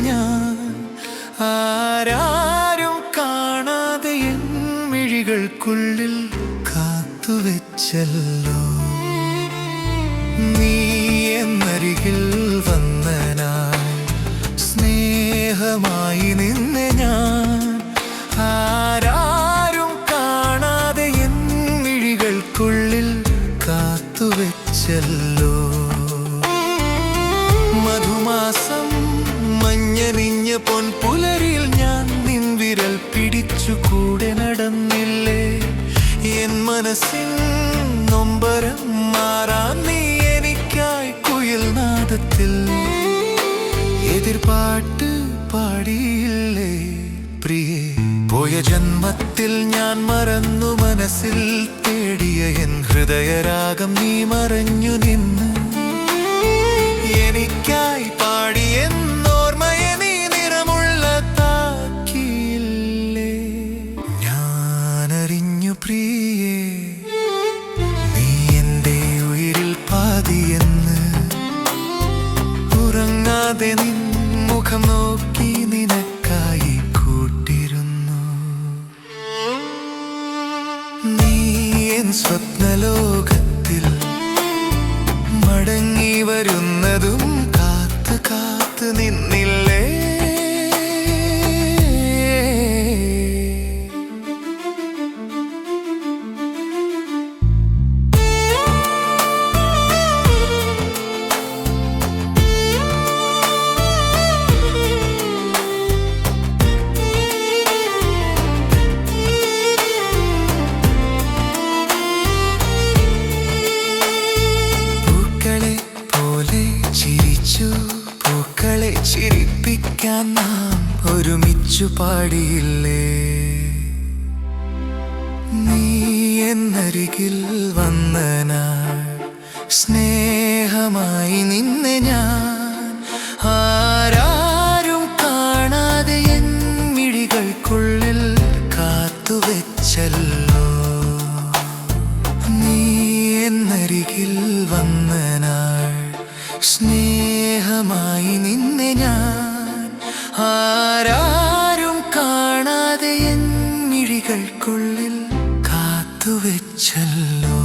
ഞാൻ ആരാരും കാണാതെ എൻ മിഴികൾക്കുള്ളിൽ കാത്തുവെച്ചല്ലോ. നീ എന്നരികിൽ വന്നനായി സ്നേഹമായി നിന്നെ ഞാൻ ആരാരും കാണാതെ എൻ മിഴികൾക്കുള്ളിൽ കാത്തുവെച്ചല്ലോ. മധുമാസം മഞ്ഞണിഞ്ഞ പൊൻപുലരിൽ ഞാൻ നിൻ വിരൽ പിടിച്ചു കൂടെ നടന്നില്ലേ. എൻ മനസ്സിൻ നൊമ്പരം മാറാൻ നീ എനിക്കായി കുയിൽ നാദത്തിൽ എതിർപാട്ട് പാടിയില്ലേ പ്രിയേ. പോയ ജന്മത്തിൽ ഞാൻ മറന്നു മനസ്സിൽ തേടിയ എൻ ഹൃദയരാഗം നീ മറഞ്ഞു നിന്ന് എനിക്കായി പാടിയെന്നോർമ്മയെ നീ നിറമുള്ള താക്കിയില്ലേ. ഞാനറിഞ്ഞു പ്രിയേ നീ എൻ്റെ ഉയിരിൽ പാതിയെന്ന്. ഉറങ്ങാതെ നിൻ മുഖം നോക്കി നിനക്കായി കൂട്ടിരുന്നു. നീ എൻ സ്വപ്നലോകത്തിൽ മടങ്ങി വരുന്നതും കാത്ത് കാത്ത് നിന്നില്ലേ. പൂക്കളെ ചിരിപ്പിക്കാൻ നാം ഒരുമിച്ചു പാടിയില്ലേ. നീ എന്നരികിൽ വന്ന നാൾ സ്നേഹമായി നിന്നെ ഞാൻ ആരാരും കാണാതെ എൻ മിഴികൾക്കുള്ളിൽ കാത്തുവെച്ചല്ലോ. നീ എന്നരികിൽ വന്ന നാൾ സ്നേഹമായി നിന്നെ ഞാൻ ആരാരും കാണാതെ എൻ മിഴികൾക്കുള്ളിൽ കാത്തുവെച്ചല്ലോ.